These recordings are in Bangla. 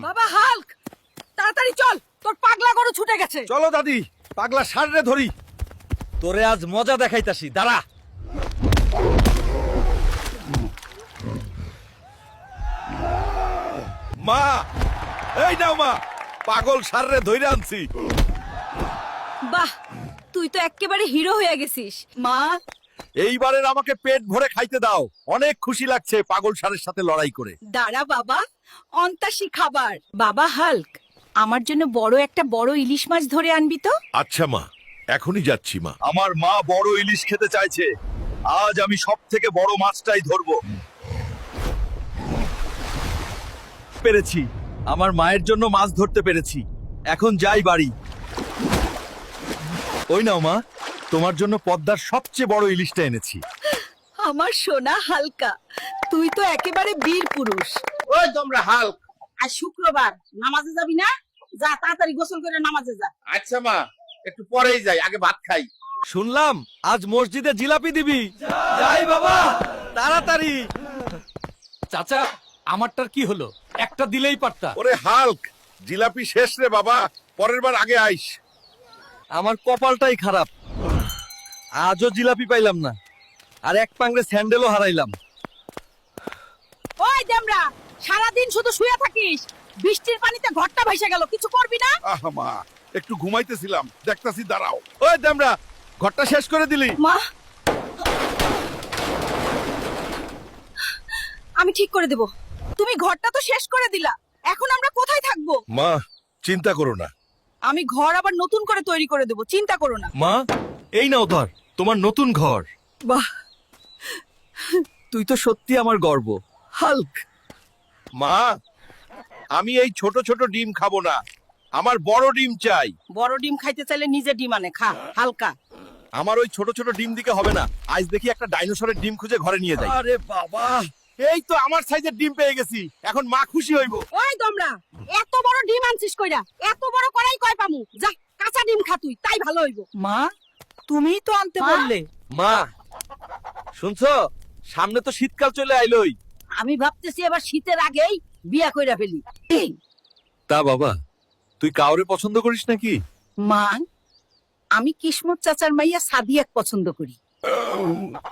বাবা হাল্ক, তাড়াতাড়ি চল, তোর পাগলা গরু ছুটে গেছে। চলো দাদি, পাগলা ষাঁড়রে ধরি। তোরে আজ মজা দেখাইতাছি, দাঁড়া। মা, এই নাও মা, পাগল ষাঁড়রে ধইরা আনছি। বাহ, তুই তো একেবারে হিরো হয়ে গেছিস। মা, এইবারের আমাকে পেট ভরে খাইতে দাও। অনেক খুশি লাগছে পাগল ষাঁড়ের সাথে লড়াই করে। দাঁড়া বাবা, অন্তাসী খাবার। বাবা হাল্ক, আমার জন্য বড় ইলিশ মাছ ধরে আনবি তো। আচ্ছা মা, এখনই যাচ্ছি মা। আমার মা বড় ইলিশ খেতে চাইছে। আজ আমি সব থেকে বড় মাছটাই ধরবো। পেরেছি, আমার মায়ের জন্য মাছ ধরতে পেরেছি। এখন যাই বাড়ি। ওই নাও মা, তোমার জন্য পদ্মার সবচেয়ে বড় ইলিশটা এনেছি। আমার সোনা হালকা, তুই তো একেবারে বীর পুরুষ। ওই তোমরা হাল্ক, আজ শুক্রবার, নামাজে যাবি না? যা তাড়াতাড়ি গোসল করে নামাজে যা। আচ্ছা মা, একটু পরেই যাই, আগে ভাত খাই। শুনলাম আজ মসজিদে জিলাপি দিবি। যাই বাবা, তাড়াতাড়ি। চাচা, আমারটার কি হলো? একটা দিলেই পারতা। ওরে হাল্ক, জিলাপি শেষ রে বাবা, পরের বার আগে আইস। আমার কপালটাই খারাপ, আজও জিলাপি পাইলাম না, আর এক পাংড়ে স্যান্ডেলও হারাইলাম। ওই দেমরা, সারাদিন শুধু শুয়ে থাকিস। বৃষ্টির পানিতে ঘরটা ভেসে গেল, কিছু করবি না? আহা মা, একটু ঘুমাইতেছিলাম, দেখতাছি, দাঁড়াও। ওই দেমরা, ঘরটা শেষ করে দিলি। মা, আমি ঠিক করে দেব। তুমি ঘরটা তো শেষ করে দিলা, এখন আমরা কোথায় থাকবো? মা, চিন্তা করো না। আমি ঘর আবার নতুন করে তৈরি করে দেব, চিন্তা করো না। মা, এই নাও ধর তোমার নতুন ঘর। বাহ, তুই তো সত্যি আমার গর্ব, হাল্ক। মা, আমি এই ছোট ছোট ডিম খাবো না, আমার বড় ডিম চাই। বড় ডিম খাইতে চাইলে নিজে ডিম আনে খা, হালকা। আমার ওই ছোট ছোট ডিম দিকে হবে না। আজ দেখি একটা ডাইনোসরের ডিম খুঁজে ঘরে নিয়ে যাই। আরে বাবা, এই তো আমার সাইজের ডিম পেয়ে গেছি, এখন মা খুশি হইব। ওই তোমরা, এত বড় ডিম আনছিস কইরা? এত বড় করাই কয় পামু? যা, কাঁচা ডিম খা তুই, তাই ভালো হইব। মা, তুমিই তো আনতে বললে। মা শুনছো, সামনে তো শীতকাল চলে আইলোই। আমি ভাবতেছি এবার শীতের আগেই বিয়া কইরা ফেলি। তা বাবা, তুই কাউরে পছন্দ করিস নাকি? মা, আমি কিসমত চাচার মাইয়া সাদিয়াক পছন্দ করি।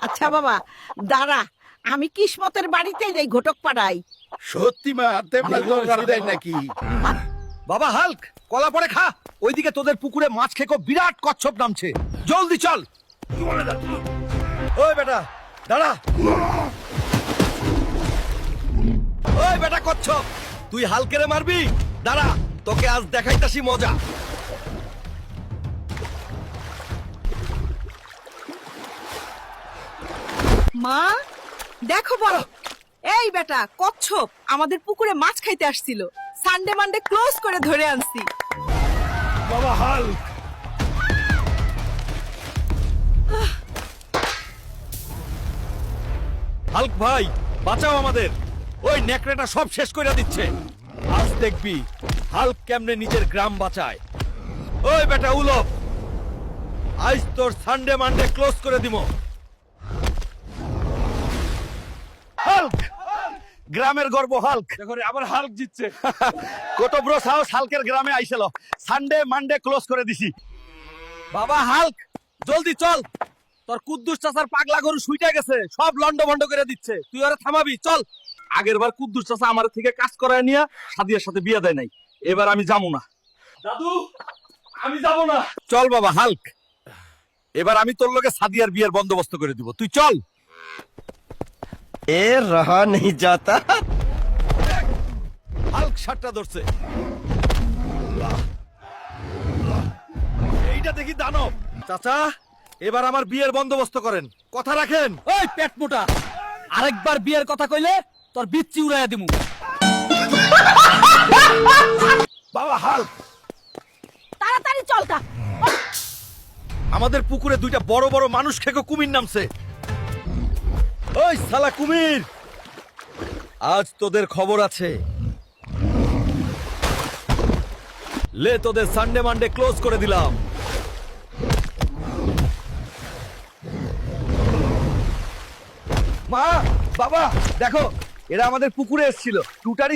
আচ্ছা বাবা, দাঁড়া, আমি কিসমতের বাড়িতেই যাই, ঘটক পাড়াই। সত্যি মা, তেমন দরকার দেয় নাকি? বাবা হাল্ক, কলা পরে খা। ওইদিকে তোদের পুকুরে মাছ খেকো বিরাট কচ্ছপ নামছে, জলদি চল। ওই বেটা দাঁড়া। ওই বেটা কচ্ছপ, তুই হালকেরে মারবি? দাঁড়া, তোকে আজ দেখাইতাছি মজা। মা, দেখো বড়, এই বেটা কচ্ছপ আমাদের পুকুরে মাছ খাইতে আসছিল। সানডে মানডে ক্লোজ করে ধরে আনছি। বাবা হাল্ক, হাল্ক ভাই, বাঁচাও আমাদের। ওই নেকড়েটা সব শেষ করে দিচ্ছে। আজ দেখবি হাল্ক কেমনে নিজের গ্রাম বাঁচায়। ওই বেটা উলফ, আজ তোর সানডে মানডে ক্লোজ করে দিব। হাল্ক, গ্রামের গর্ব হাল্ক। দেখো রে, আবার হাল্ক জিতছে। কত বড় সাহস হাল্কের গ্রামে আইছিল। সানডে মানডে ক্লোজ করে দিছি। বাবা হাল্ক, জলদি চল, তোর কুদ্দুস চাচার পাগলা গরু শুইটা গেছে, সব লন্ড ভন্ড করে দিচ্ছে। তুই ওরা থামাবি, চল। আগের বার কুদ্দুস চাচা আমার থেকে কাজ করায় নিয়ে সাদিয়ার সাথে বিয়ে দেয় নাই, এবার আমি যাবো না। দাদু, আমি যাব না। চল বাবা হাল্ক, এবার আমি তোর লগে সাদিয়ার বিয়ের বন্দোবস্ত করে দিব, তুই চল। ए रहा नहीं जाता। হাল্ক সাতটা ধরছে। এইটা দেখি দানব। চাচা, এবার আমার বিয়ের বন্দোবস্ত করেন, কথা রাখেন। ওই পেট মোটা, আরেকবার বিয়ের কথা কইলে তোর বিচ্ছি উড়াইয়া দিমু। বাবা হাল্ক, তাড়াতাড়ি চল তা। আমাদের পুকুরে দুইটা বড় বড় মানুষ খেকো কুমির নামছে। ওই শালা কুমির, আজ তোদের খবর আছে। লে, তোদের সানডে মানডে ক্লোজ করে দিলাম। মা, বাবা, দেখো, এরা আমাদের পুকুরে এসেছিল। টুটারি